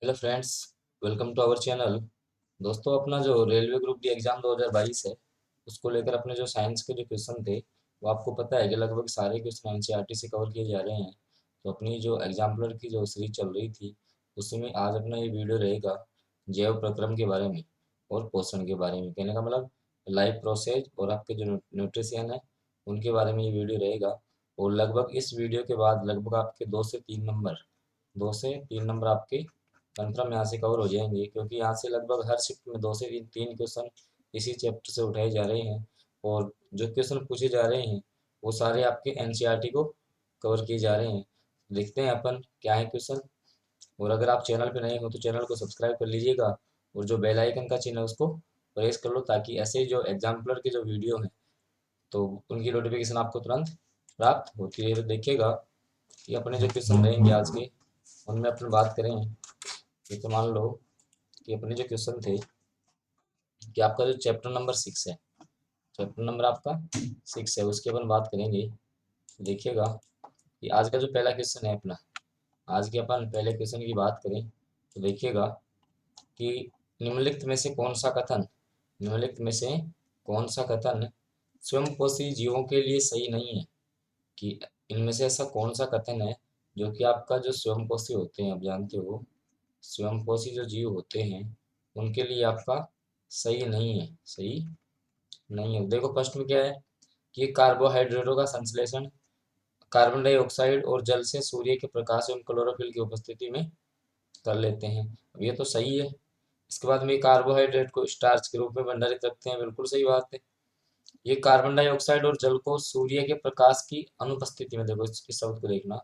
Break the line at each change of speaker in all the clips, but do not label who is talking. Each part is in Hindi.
Hello friends, welcome to our channel. दोस्तों, अपना जो रेलवे ग्रुप डी एग्ज़ाम 2022 है, उसको लेकर अपने जो साइंस के जो क्वेश्चन थे, वो आपको पता है कि लगभग सारे क्वेश्चन एनसीईआरटी से कवर किए जा रहे हैं। तो अपनी जो एग्जाम्पलर की जो सीरीज चल रही थी, उसमें आज अपना ये वीडियो रहेगा जैव प्रक्रम के बारे में और पोषण के बारे में। कहने का मतलब लाइफ प्रोसेस और आपके जो न्यूट्रिशन है, उनके बारे में ये वीडियो रहेगा। और लगभग इस वीडियो के बाद लगभग आपके 2 से 3 नंबर आपके कंफर्म यहाँ से कवर हो जाएंगे, क्योंकि यहाँ से लगभग हर शिफ्ट में 2 से 3 क्वेश्चन इसी चैप्टर से उठाए जा रहे हैं। और जो क्वेश्चन पूछे जा रहे हैं वो सारे आपके एनसीईआरटी को कवर किए जा रहे हैं। देखते हैं अपन क्या है क्वेश्चन। और अगर आप चैनल पे नए हो तो चैनल को सब्सक्राइब कर लीजिएगा और जो बेल आइकन का चिन्ह है उसको प्रेस कर लो, ताकि ऐसे जो एग्जाम्पलर के जो वीडियो हैं तो उनकी नोटिफिकेशन आपको तुरंत प्राप्त होती है। तो देखिएगा कि अपने जो क्वेश्चन रहेंगे आज के, उनमें अपन बात करें। जैसे मान लो कि अपने जो क्वेश्चन थे कि आपका जो चैप्टर नंबर 6 है, चैप्टर नंबर आपका 6 है, उसकी अपन बात करेंगे। देखिएगा कि आज का जो पहला क्वेश्चन है अपना, आज के अपन पहले क्वेश्चन की बात करें तो देखिएगा कि निम्नलिखित में से कौन सा कथन निम्नलिखित में से कौन सा कथन स्वयंपोषी जीवों के लिए सही नहीं है। कि इनमें से ऐसा कौन सा कथन है जो कि आपका जो स्वयंपोषी होते हैं, आप जानते हो स्वयंपोषी जो जीव होते हैं उनके लिए आपका सही नहीं है, सही नहीं है। देखो फर्स्ट में क्या है कि कार्बोहाइड्रेटों का संश्लेषण कार्बन डाइऑक्साइड और जल से सूर्य के प्रकाश एवं क्लोरोफिल की उपस्थिति में कर लेते हैं। अब ये तो सही है। इसके बाद में कार्बोहाइड्रेट को स्टार्च के रूप में भंडारित रखते हैं, बिल्कुल सही बात है। ये कार्बन डाइऑक्साइड और जल को सूर्य के प्रकाश की अनुपस्थिति में, देखो इस शब्द को देखना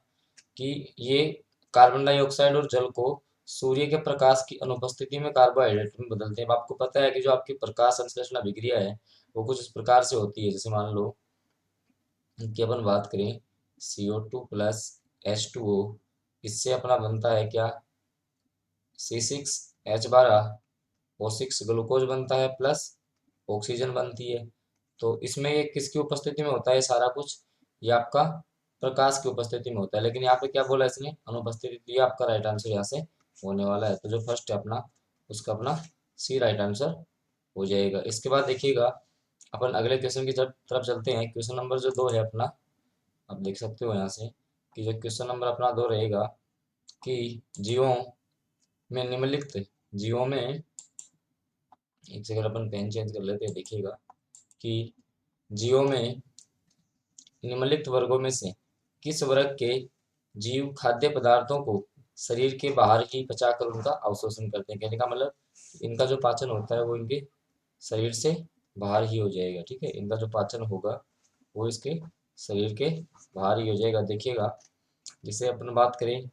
कि ये कार्बन डाइऑक्साइड और जल को सूर्य के प्रकाश की अनुपस्थिति में कार्बोहाइड्रेट में बदलते हैं। अब आपको पता है कि जो आपकी प्रकाश संश्लेषण अभिक्रिया है वो कुछ इस प्रकार से होती है। जैसे मान लो कि अपन बात करें CO2 प्लस H2O, इससे अपना बनता है क्या C6H12O6 ग्लूकोज बनता है प्लस ऑक्सीजन बनती है। तो इसमें ये किसकी उपस्थिति में होता है सारा कुछ, ये आपका प्रकाश की उपस्थिति में होता है। लेकिन यहाँ पे क्या बोला इसने, अनुपस्थिति, तो ये आपका राइट आंसर यहाँ से होने वाला है। तो जो फर्स्ट है अपना, उसका अपना सी राइट आंसर हो जाएगा। इसके बाद देखिएगा अपन अगले क्वेश्चन की तरफ चलते हैं। क्वेश्चन नंबर जो 2 है अपना, आप देख सकते हो यहाँ से कि जो क्वेश्चन नंबर अपना 2 रहेगा कि जीवों में निम्नलिखित जीवों में, एक सेकंड अपन पेन चेंज कर लेते हैं। देखिएगा कि जीवों में निम्नलिखित वर्गों में से किस वर्ग के जीव खाद्य पदार्थों को शरीर के बाहर ही पचाकर उनका अवशोषण करते हैं। कहने का मतलब इनका जो पाचन होता है वो इनके शरीर से बाहर ही हो जाएगा। ठीक है, इनका जो पाचन होगा वो इसके शरीर के बाहर ही हो जाएगा। देखिएगा जिसे अपन बात करें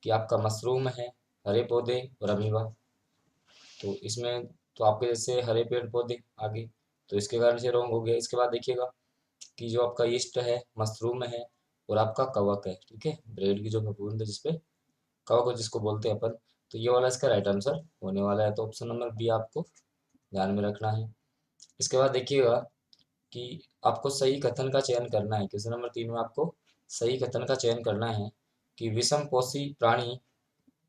कि आपका मशरूम है, हरे पौधे और अमीबा, तो इसमें तो आपके जैसे हरे पेड़ पौधे आगे, तो इसके कारण से रॉन्ग हो गया। इसके बाद देखिएगा कि जो आपका ईस्ट है, मशरूम है और आपका कवक है। ठीक है, ब्रेड की जो फफूंद है जिसपे कवक जिसको बोलते हैं अपन, तो ये वाला इसका राइट आंसर होने वाला है। तो ऑप्शन नंबर बी आपको ध्यान में रखना है। इसके बाद देखिएगा कि आपको सही कथन का चयन करना है। क्वेश्चन नंबर 3 में आपको सही कथन का चयन करना है कि विषम पोषी प्राणी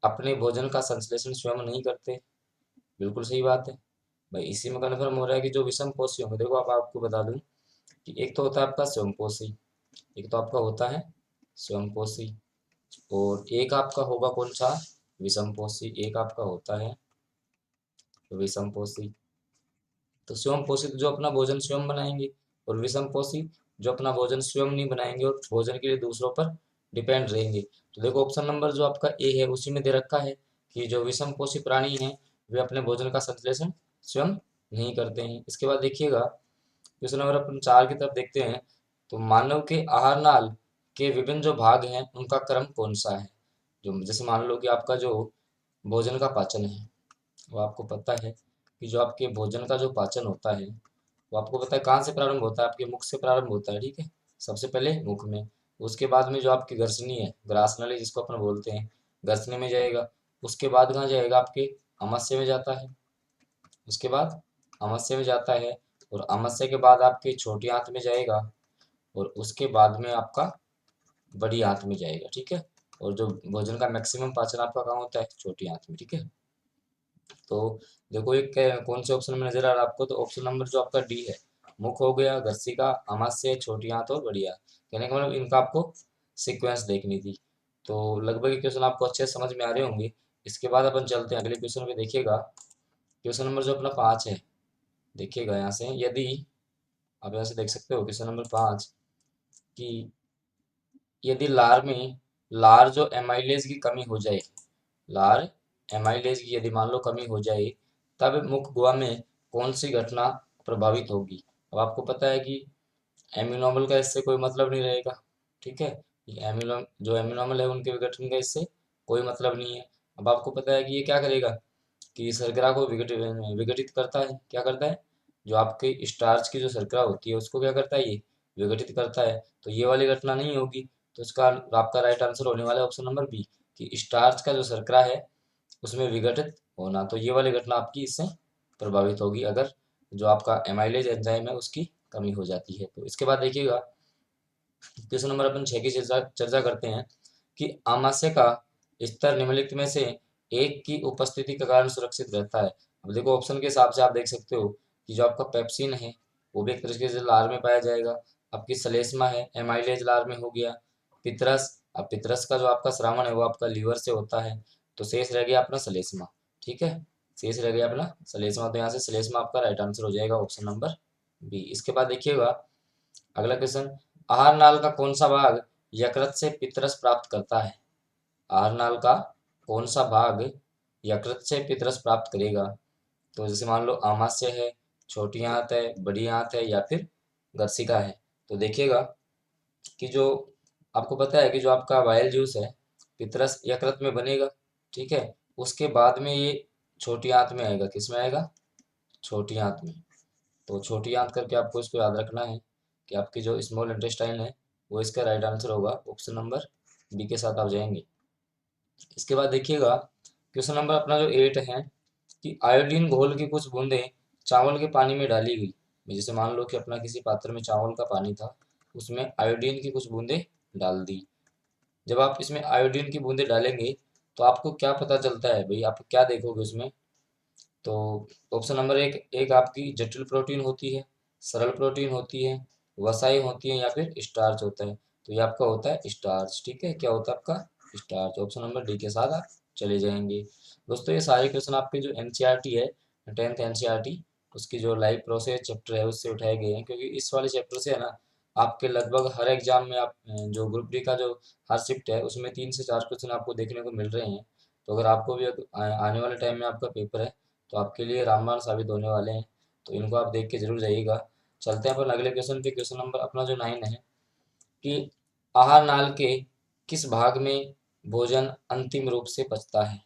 अपने भोजन का संश्लेषण स्वयं नहीं करते। बिल्कुल सही बात है भाई, इसी में कन्फर्म हो रहा है कि जो विषम पोषी होंगे, देखो आप आपको बता दूं कि एक तो होता है आपका स्वयंपोषी, एक तो आपका होता है स्वयंपोषी, और एक आपका होगा कौन सा, विषमपोषी। एक आपका होता है विषमपोषी। तो स्वयंपोषी जो अपना भोजन स्वयं बनाएंगे, और विषमपोषी जो अपना भोजन स्वयं नहीं बनाएंगे और भोजन के लिए दूसरों पर डिपेंड रहेंगे। तो देखो ऑप्शन नंबर जो आपका ए है उसी में दे रखा है कि जो विषमपोषी प्राणी हैं वे अपने भोजन का संश्लेषण स्वयं नहीं करते हैं। इसके बाद देखिएगा क्वेश्चन नंबर अपन 4 की तरफ देखते हैं। तो मानव के आहार नाल के विभिन्न जो भाग हैं उनका क्रम कौन सा है। जो जैसे मान लो कि आपका जो भोजन का पाचन है, वो आपको पता है कि जो आपके भोजन का जो पाचन होता है वो आपको पता है कहाँ से प्रारंभ होता है, आपके मुख से प्रारंभ होता है। ठीक है, सबसे पहले मुख में, उसके बाद में जो आपकी ग्रसनी है, ग्रास नली जिसको अपन बोलते हैं, ग्रसनी में जाएगा। उसके बाद कहाँ जाएगा, आपके अमाशय में जाता है। उसके बाद अमाशय में जाता है, और अमाशय के बाद आपके छोटी आंत में जाएगा, और उसके बाद में आपका बड़ी आंत में जाएगा। ठीक है, और जो भोजन का मैक्सिमम पाचन आपका कहाँ होता है, छोटी आंत में, ठीक है। तो देखो एक कौन से ऑप्शन में नजर आ रहा है आपको, तो ऑप्शन नंबर जो आपका डी है, मुख हो गया, घर्षिका, आमाशय, छोटी आंत और बड़ी आंत। कहने का मतलब इनका आपको सीक्वेंस देखनी थी। तो लगभग ये क्वेश्चन आपको अच्छे से समझ में आ रहे होंगे। इसके बाद अपन चलते हैं अगले क्वेश्चन पे। देखिएगा क्वेश्चन नंबर जो अपना 5 है, देखिएगा यहाँ से, यदि आप यहाँ से देख सकते हो क्वेश्चन नंबर 5 कि यदि लार जो एमाइलेज की कमी हो जाए, लार एमाइलेज की यदि मान लो कमी हो जाए, तब मुख गुहा में कौन सी घटना प्रभावित होगी। अब आपको पता है कि एमिनोमल का इससे कोई मतलब नहीं रहेगा, ठीक है। जो एमिनोमल है उनके विघटन का इससे कोई मतलब नहीं है। अब आपको पता है कि ये क्या करेगा कि शर्करा को विघटित करता है। क्या करता है, जो आपके स्टार्च की जो शर्करा होती है उसको क्या करता है, ये विघटित करता है। तो ये वाली घटना नहीं होगी। तो इसका आपका राइट आंसर होने वाला है ऑप्शन नंबर बी, कि स्टार्च का जो शर्करा है उसमें विघटित होना। तो ये वाली घटना आपकी इससे प्रभावित होगी अगर जो आपका एमाइलेज एंजाइम है उसकी कमी हो जाती है। तो इसके बाद देखिएगा क्वेश्चन नंबर अपन 6 की चर्चा करते हैं कि आमाशय का स्तर निम्नलिखित में से एक की उपस्थिति के कारण सुरक्षित रहता है। अब देखो ऑप्शन के हिसाब से आप देख सकते हो कि जो आपका पेप्सिन है वो भी एक तरीके से लार में पाया जाएगा। आपकी सलेस्मा है, एमाइलेज लार में हो गया। पितरस, अब पितरस का जो आपका श्रावण है वो आपका लीवर से होता है। तो शेष रह गया अपना सलेस्मा, ठीक है, शेष रह गया अपना सलेस्मा। तो यहाँ से सलेस्मा आपका राइट आंसर हो जाएगा ऑप्शन नंबर बी। इसके बाद देखिएगा अगला क्वेश्चन, आहार नाल का कौन सा भाग यकृत से पितरस प्राप्त करता है। आहार नाल का कौन सा भाग यकृत से पितरस प्राप्त करेगा। तो जैसे मान लो आमाशय है, छोटी आंत है, बड़ी आंत है या फिर गर्सिका है। तो देखिएगा कि जो आपको पता है कि जो आपका वायल जूस है पितरस यकृत में बनेगा, ठीक है। उसके बाद में ये छोटी आंत में आएगा, किस में आएगा, छोटी आंत में। तो छोटी आंत करके आपको इसको याद रखना है कि आपकी जो स्मॉल इंटेस्टाइन है वो इसका राइट आंसर होगा, ऑप्शन नंबर बी के साथ आप जाएंगे। इसके बाद देखिएगा क्वेश्चन नंबर अपना जो 8 है कि आयोडीन घोल की कुछ बूंदें चावल के पानी में डाली गई। जैसे मान लो कि अपना किसी पात्र में चावल का पानी था, उसमें आयोडीन की कुछ बूंदें डाल दी। जब आप इसमें आयोडीन की बूंदें डालेंगे तो आपको क्या पता चलता है भाई, आप क्या देखोगे उसमें। तो ऑप्शन नंबर एक आपकी जटिल प्रोटीन होती है, सरल प्रोटीन होती है, वसाई होती है या फिर स्टार्च होता है। तो ये आपका होता है स्टार्च, ठीक है, क्या होता है आपका स्टार्च। ऑप्शन नंबर डी के साथ आप चले जाएंगे। दोस्तों ये सारे क्वेश्चन आपके जो एनसीईआरटी है, 10th एनसीईआरटी, उसकी जो लाइव प्रोसेस चैप्टर है उससे उठाए गए हैं। क्योंकि इस वाले चैप्टर से है ना आपके लगभग हर एग्जाम में आप जो ग्रुप डी का जो हर शिफ्ट है उसमें 3 से 4 क्वेश्चन आपको देखने को मिल रहे हैं। तो अगर आपको भी आने वाले टाइम में आपका पेपर है तो आपके लिए रामबाण साबित होने वाले हैं। तो इनको आप देख के जरूर जाइएगा। चलते हैं अपन अगले क्वेश्चन पे। क्वेश्चन नंबर अपना जो 9 है कि आहार नाल के किस भाग में भोजन अंतिम रूप से पचता है।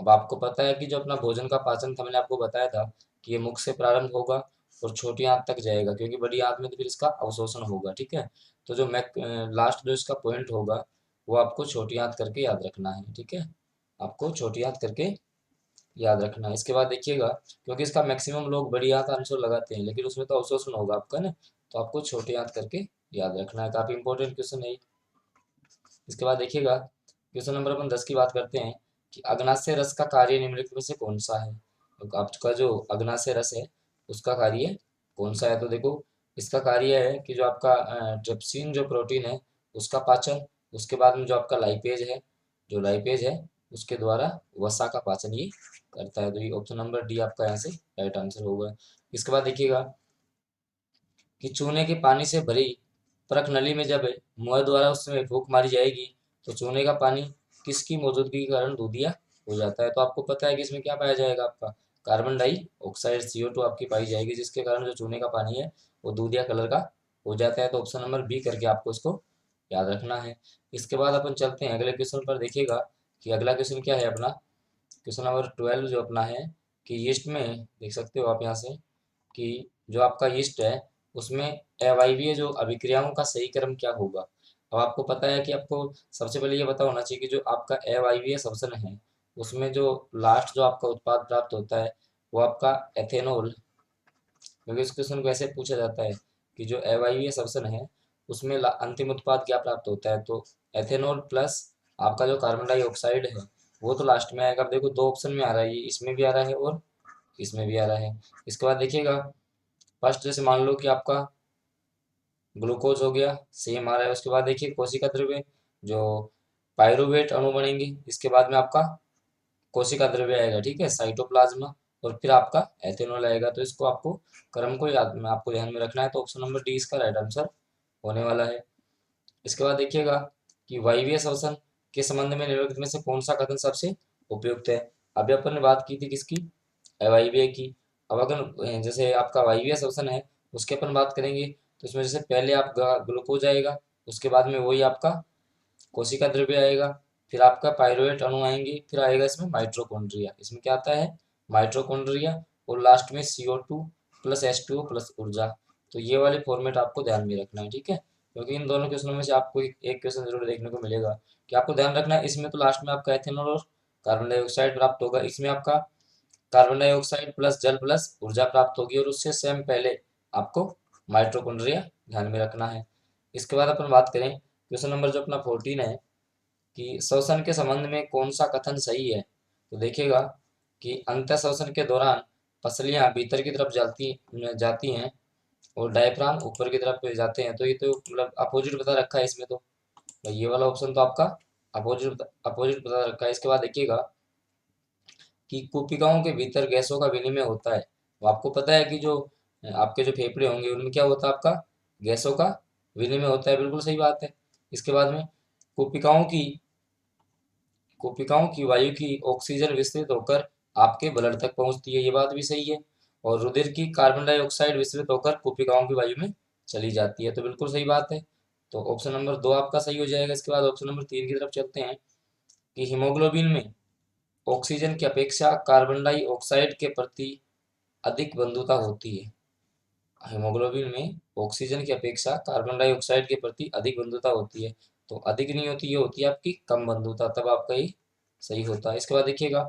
अब आपको पता है कि जो अपना भोजन का पाचन था मैंने आपको बताया था कि ये मुख से प्रारंभ होगा और छोटी आंत तक जाएगा, क्योंकि बड़ी आंत में तो फिर इसका अवशोषण होगा, ठीक है। तो जो मैक लास्ट जो इसका पॉइंट होगा वो आपको छोटी आंत करके याद रखना है, ठीक है, आपको छोटी आंत करके याद रखना है। इसके बाद देखिएगा क्योंकि इसका मैक्सिमम लोग बड़ी आंत आंसर लगाते हैं लेकिन उसमें तो अवशोषण होगा आपका ना, तो आपको छोटी आंत करके याद रखना है। काफी इंपॉर्टेंट क्वेश्चन है ये। इसके बाद देखिएगा क्वेश्चन नंबर अपन 10 की बात करते हैं कि अग्नाशय रस का कार्य निम्नलिखित में से कौन सा है। तो आपका जो अग्नाशय रस है उसका कार्य कौन सा है। तो देखो इसका कार्य है कि जो आपका ट्रिप्सिन जो प्रोटीन है उसका पाचन, उसके बाद में जो आपका लाइपेज है, जो लाइपेज है उसके द्वारा वसा का पाचन ये करता है। तो ये ऑप्शन नंबर डी आपका यहाँ से राइट आंसर होगा। इसके बाद देखिएगा कि चूने के पानी से भरी परख नली में जब मुंह द्वारा उसमें फूंक मारी जाएगी तो चूने का पानी किसकी मौजूदगी के कारण दूधिया हो जाता है। तो आपको पता है कि इसमें क्या पाया जाएगा, आपका कार्बन डाइऑक्साइड CO2 आपकी पाई जाएगी, जिसके कारण जो चूने का पानी है वो दूधिया कलर का हो जाता है। तो ऑप्शन नंबर बी करके आपको इसको याद रखना है। इसके बाद अपन चलते हैं अगले क्वेश्चन पर। देखिएगा कि अगला क्वेश्चन क्या है अपना, क्वेश्चन नंबर 12 जो अपना है कि यीस्ट में देख सकते हो आप यहाँ से कि जो आपका यीस्ट है उसमें अवायवीय जो अभिक्रियाओं का सही क्रम क्या होगा। अब आपको पता है कि आपको सबसे पहले ये पता होना चाहिए कि जो आपका अवायवीय श्वसन है उसमें जो लास्ट जो आपका उत्पाद प्राप्त होता है वो आपका एथेनॉल। क्योंकि इस क्वेश्चन को ऐसे पूछा जाता है कि जो अवायवीय श्वसन है उसमें अंतिम उत्पाद क्या प्राप्त होता है, तो एथेनॉल प्लस आपका जो कार्बन डाइऑक्साइड है वो तो लास्ट में आएगा। अब देखो दो ऑप्शन में आ रहा है, ये इसमें भी आ रहा है और इसमें भी आ रहा है। इसके बाद देखिएगा, फर्स्ट जैसे मान लो कि आपका ग्लूकोज हो गया, सेम आ रहा है। उसके बाद देखिए कोशिका द्रव्य जो पायरुवेट अणु बनेंगे, इसके बाद में आपका कोशिका द्रव्य आएगा, ठीक है, साइटोप्लाज्मा, और फिर आपका एथेनॉल आएगा। तो इसको आपको क्रम को याद में आपको ध्यान में रखना है। तो ऑप्शन नंबर डी इसका राइट आंसर होने वाला है। इसके बाद देखिएगा कि वायवीय श्वसन के संबंध में निम्नलिखित में से कौन सा कथन सबसे उपयुक्त है। अभी अपन ने बात की थी किसकी, अवायवीय की। अब अगर जैसे आपका वायवीय श्वसन है उसके अपन बात करेंगे, तो इसमें जैसे पहले आप ग्लूकोज आएगा, उसके बाद में वही आपका कोशिका द्रव्य आएगा, फिर आपका पायरुवेट अणु आएंगे, फिर आएगा इसमें माइट्रोकॉन्ड्रिया। इसमें क्या आता है, माइट्रोकॉन्ड्रिया, और लास्ट में CO2 प्लस H2O प्लस ऊर्जा। तो ये वाले फॉर्मेट आपको ध्यान में रखना है, ठीक है, क्योंकि इन दोनों क्वेश्चनों में से आपको एक क्वेश्चन जरूर देखने को मिलेगा कि आपको ध्यान रखना है। इसमें तो लास्ट में आपका एथेनॉल और कार्बन डाइऑक्साइड प्राप्त होगा, इसमें आपका कार्बन डाइऑक्साइड प्लस जल प्लस ऊर्जा प्राप्त होगी, और उससे सेम पहले आपको माइट्रोकॉन्ड्रिया ध्यान में रखना है। इसके बाद अपन बात करें क्वेश्चन नंबर जो अपना 14 है कि श्वसन के संबंध में कौन सा कथन सही है। तो देखिएगा कि अंत श्वसन के दौरान पसलियां भीतर की तरफ जाती जाती हैं और डायफ्राम ऊपर की तरफ जाते हैं। तो ये तो मतलब अपोजिट बता रखा है इसमें तो ये वाला ऑप्शन तो आपका अपोजिट अपोजिट बता रखा है। इसके बाद देखिएगा कि कोशिकाओं के भीतर गैसों का विनिमय होता है। तो आपको पता है कि जो आपके जो फेफड़े होंगे उनमें क्या होता है, आपका गैसों का विनिमय होता है, बिल्कुल सही बात है। इसके बाद में कोशिकाओं की कोशिकाओं की वायु की ऑक्सीजन विस्तृत होकर आपके ब्लड तक पहुंचती है, ये बात भी सही है। और रुधिर की कार्बन डाइऑक्साइड विस्तृत होकर कोशिकाओं की वायु में चली जाती है, तो बिल्कुल सही बात है। तो ऑप्शन नंबर 2 आपका सही हो जाएगा। इसके बाद ऑप्शन नंबर 3 की तरफ चलते हैं कि हीमोग्लोबिन में ऑक्सीजन की अपेक्षा कार्बन डाइऑक्साइड के प्रति अधिक बंधुता होती है। हीमोग्लोबिन में ऑक्सीजन की अपेक्षा कार्बन डाइऑक्साइड के प्रति अधिक बंधुता होती है। तो अधिक नहीं होती, ये होती है आपकी कम बंधुता, तब आपका ये सही होता है। इसके बाद देखिएगा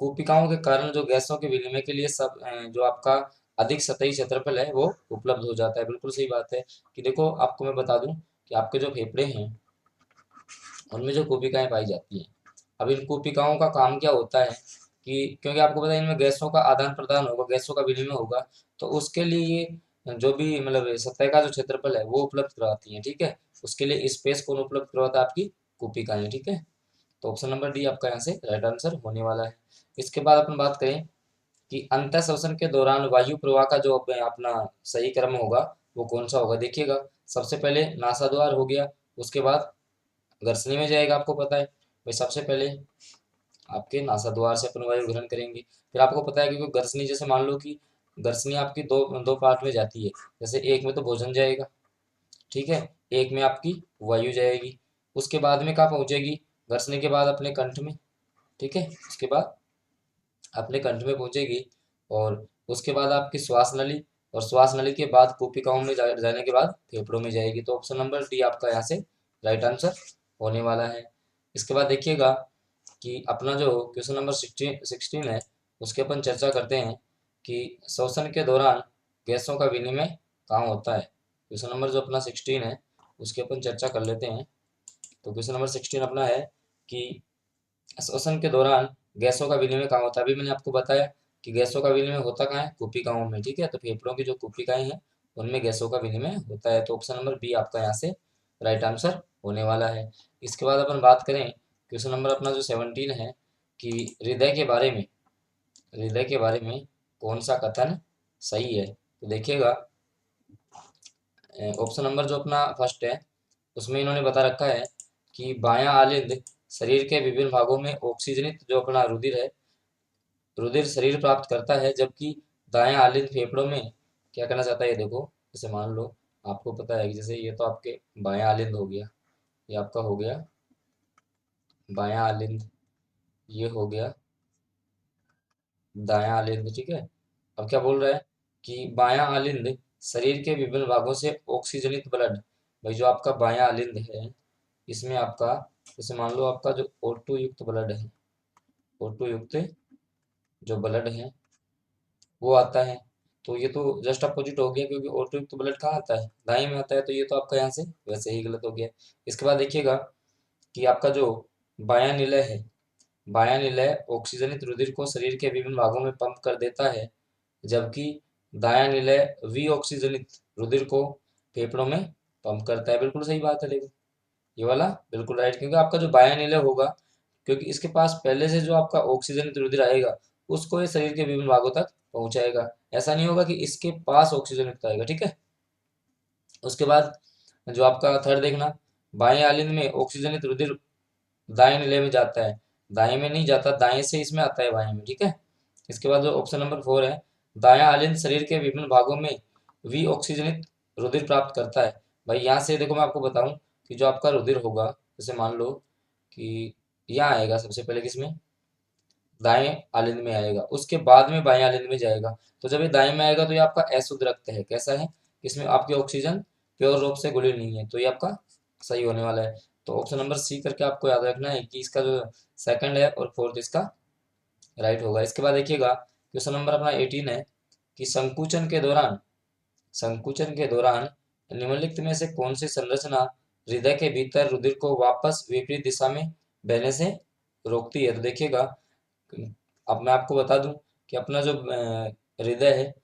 कोशिकाओं के कारण जो गैसों के विनिमय के लिए सब जो आपका अधिक सतही क्षेत्रफल है वो उपलब्ध हो जाता है, बिल्कुल सही बात है। कि देखो आपको मैं बता दूं कि आपके जो फेफड़े हैं उनमें जो कोशिकाएं पाई जाती हैं, अब इन कोशिकाओं का काम क्या होता है कि क्योंकि आपको पता है इनमें गैसों का आदान प्रदान होगा, गैसों का विनिमय होगा, तो उसके लिए ये जो भी मतलब सतह का जो क्षेत्रफल है वो उपलब्ध करवाती है, ठीक है। उसके लिए स्पेस कौन उपलब्ध करवाता है, आपकी कोशिकाएं, ठीक है। तो ऑप्शन नंबर डी आपका यहाँ से राइट आंसर होने वाला है। इसके बाद अपन बात करें कि अंतः श्वसन के दौरान वायु प्रवाह का जो अपना सही क्रम होगा वो कौन सा होगा। देखिएगा सबसे पहले नासाद्वार हो गया, उसके बाद घर्षणी में जाएगा, आपको पता है भाई। सबसे पहले आपके नासाद्वार से अपन वायु ग्रहण करेंगे, फिर आपको पता है कि घर्षणी, जैसे मान लो कि घर्षणी आपकी दो दो पार्ट में जाती है। जैसे एक में तो भोजन जाएगा, ठीक है, एक में आपकी वायु जाएगी। उसके बाद में कहाँ पहुंचेगी, घर्षणी के बाद अपने कंठ में, ठीक है, उसके बाद अपने कंठ में पहुंचेगी, और उसके बाद आपकी श्वास नली, और श्वास नली के बाद कोशिकाओं में जाने के बाद फेफड़ों में जाएगी। तो ऑप्शन नंबर डी आपका यहाँ से राइट आंसर होने वाला है। इसके बाद देखिएगा कि अपना जो क्वेश्चन नंबर 16 है उसके अपन चर्चा करते हैं कि श्वसन के दौरान गैसों का विनिमय कहाँ होता है। क्वेश्चन नंबर जो अपना 16 है उसके अपन चर्चा कर लेते हैं। तो क्वेश्चन नंबर 16 अपना है कि श्वसन के दौरान गैसों का विनिमय कहाँ होता है। अभी मैंने आपको बताया कि गैसों का विनिमय होता कहाँ है, कोशिकाओं में, ठीक है। तो फेफड़ों की जो कोशिकाएं हैं उनमें गैसों का विनिमय होता है। तो ऑप्शन नंबर बी आपका यहाँ से राइट आंसर होने वाला है। इसके बाद अपन बात करें क्वेश्चन नंबर अपना जो 17 है कि हृदय के बारे में कौन सा कथन सही है। तो देखिएगा ऑप्शन नंबर जो अपना फर्स्ट है उसमें इन्होंने बता रखा है कि बायां आलिंद शरीर के विभिन्न भागों में ऑक्सीजनित जो अपना रुधिर शरीर प्राप्त करता है, जबकि दायां आलिंद फेफड़ों में क्या करना चाहता है। ये देखो जैसे मान लो आपको पता है कि जैसे ये तो आपके बायां आलिंद हो गया, ये आपका हो गया बायां आलिंद, ये हो गया दायां आलिंद, ठीक है। अब क्या बोल रहा है कि बायां आलिंद शरीर के विभिन्न भागों से ऑक्सीजनित ब्लड, भाई जो आपका बायां आलिंद है इसमें आपका जैसे मान लो आपका जो O2 युक्त ब्लड है, O2 युक्त जो ब्लड है वो आता है। तो ये तो जस्ट अपोजिट हो गया, क्योंकि O2 युक्त ब्लड कहाँ आता है, दाएं में आता है। तो ये तो आपका यहाँ से वैसे ही गलत हो गया। इसके बाद देखिएगा कि आपका जो बायां निलय है, बायां निलय ऑक्सीजनित रुधिर को शरीर के विभिन्न भागों में पंप कर देता है, जबकि दायां निलय विऑक्सीजनित रुधिर को फेफड़ों में पंप करता है। बिल्कुल सही बात है, देखो ये वाला बिल्कुल राइट, क्योंकि आपका जो बायां निलय होगा, क्योंकि इसके पास पहले से जो आपका ऑक्सीजनित रुधिर आएगा उसको ये शरीर के विभिन्न भागों तक पहुंचाएगा। ऐसा नहीं होगा कि इसके पास ऑक्सीजन युक्त आएगा, ठीक है। उसके बाद जो आपका थर्ड देखना, बाएं आलिंद में ऑक्सीजनित रुधिर दाएं निलय में जाता है, दाएं में नहीं जाता, दाएं से इसमें आता है बाएं में, ठीक है। इसके बाद जो ऑप्शन नंबर 4 है, दायां आलिंद शरीर के विभिन्न भागों में विऑक्सीजनित रुधिर प्राप्त करता है। भाई यहाँ से देखो मैं आपको बताऊं कि जो आपका रुधिर होगा, जैसे मान लो कि यहाँ आएगा सबसे पहले, किसमें, दाएं आलिंद में आएगा, उसके बाद में बाएं आलिंद में जाएगा। तो जब ये दाएं में आएगा तो ये आपका अशुद्ध रक्त है। कैसा है, इसमें आपकी ऑक्सीजन प्योर रूप से घुली नहीं है, तो ये आपका सही होने वाला है। तो ऑप्शन नंबर सी करके आपको याद रखना है कि इसका जो सेकंड है और फोर्थ इसका राइट होगा। इसके बाद देखिएगा क्वेश्चन नंबर अपना 18 है कि संकुचन के दौरान निम्नलिखित में से कौन सी संरचना हृदय के भीतर रुधिर को वापस विपरीत दिशा में बहने से रोकती है। तो देखिएगा, अब मैं आपको बता दूं कि अपना जो हृदय है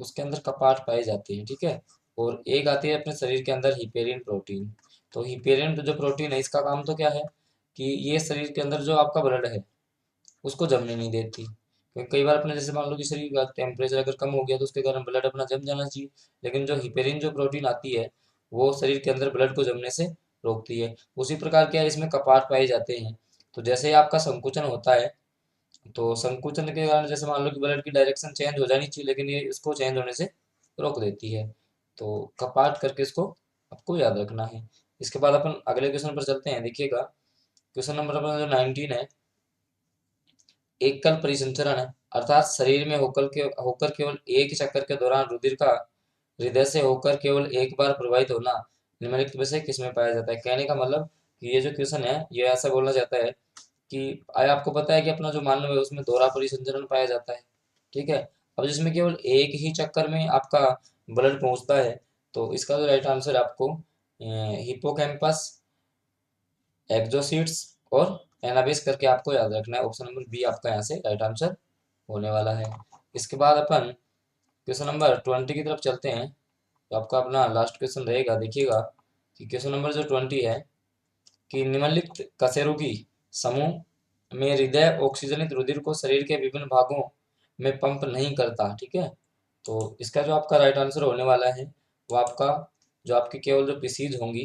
उसके अंदर कपाट पाए जाते हैं, ठीक है। और एक आती है अपने शरीर के अंदर हिपेरिन प्रोटीन। तो हिपेरिन जो प्रोटीन है, इसका काम तो क्या है कि ये शरीर के अंदर जो आपका ब्लड है उसको जमने नहीं देती। क्योंकि कई बार अपने जैसे मान लो कि शरीर का टेम्परेचर अगर कम हो गया तो उसके कारण ब्लड अपना जम जाना चाहिए, लेकिन जो हिपेरिन जो प्रोटीन आती है वो शरीर के अंदर ब्लड को जमने से रोकती है। उसी प्रकार क्या है, इसमें कपाट पाए जाते हैं। तो जैसे ही आपका संकुचन होता है, तो संकुचन के कारण जैसे मान लो कि ब्लड की डायरेक्शन चेंज हो जानी चाहिए, लेकिन ये इसको चेंज होने से रोक देती है। तो कपाट करके इसको आपको याद रखना है। इसके बाद अपन अगले क्वेश्चन पर चलते हैं। देखिएगा क्वेश्चन नंबर अपना जो 19 है, एकल परिसंचरण है, अर्थात शरीर में होकर केवल एक चक्कर के दौरान रुधिर का हृदय से होकर केवल एक बार प्रवाहित होना निम्नलिखित में से किसमें पाया जाता है। कहने का मतलब कि ये जो क्वेश्चन है ये ऐसा बोलना चाहता है कि आया आपको पता है कि अपना जो मानव है उसमें दोहरा परिसंचरण पाया जाता है, ठीक है। अब जिसमें केवल एक ही चक्कर में आपका ब्लड पहुंचता है, तो इसका जो राइट आंसर आपको हिपोकैम्पस, एक्सोसीट्स और एनाबिस करके आपको याद रखना है। ऑप्शन नंबर बी आपका यहाँ से राइट आंसर होने वाला है। इसके बाद अपन क्वेश्चन नंबर 20 की तरफ चलते हैं। तो आपका अपना लास्ट क्वेश्चन रहेगा। देखिएगा कि क्वेश्चन नंबर जो 20 है कि निम्नलिखित कशेरुकी समूह में हृदय ऑक्सीजनित रुधिर को शरीर के विभिन्न भागों में पंप नहीं करता, ठीक है। तो इसका जो आपका राइट आंसर होने वाला है वो आपका जो आपकी केवल जो पिसीज होंगी,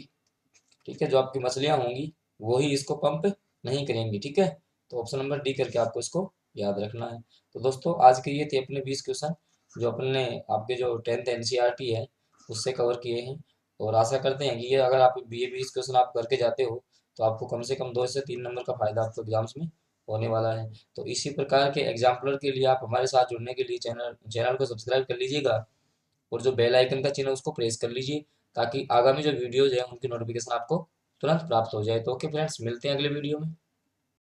ठीक है, जो आपकी मछलियां होंगी वो ही इसको पंप नहीं करेंगी, ठीक है। तो ऑप्शन नंबर डी करके आपको इसको याद रखना है। तो दोस्तों आज के ये थे अपने 20 क्वेश्चन जो अपने आपके जो 10th एनसीईआरटी है उससे कवर किए हैं। और आशा करते हैं कि ये अगर आप ये 20 क्वेश्चन आप करके जाते हो तो आपको कम से कम 2 से 3 नंबर का फायदा आपको एग्जाम्स में होने वाला है। तो इसी प्रकार के एग्जाम्पलर के लिए आप हमारे साथ जुड़ने के लिए चैनल को सब्सक्राइब कर लीजिएगा और जो बेल आइकन का चिन्ह है उसको प्रेस कर लीजिए, ताकि आगामी जो वीडियोज है उनकी नोटिफिकेशन आपको तुरंत प्राप्त हो जाए। तो ओके फ्रेंड्स, मिलते हैं अगले वीडियो में।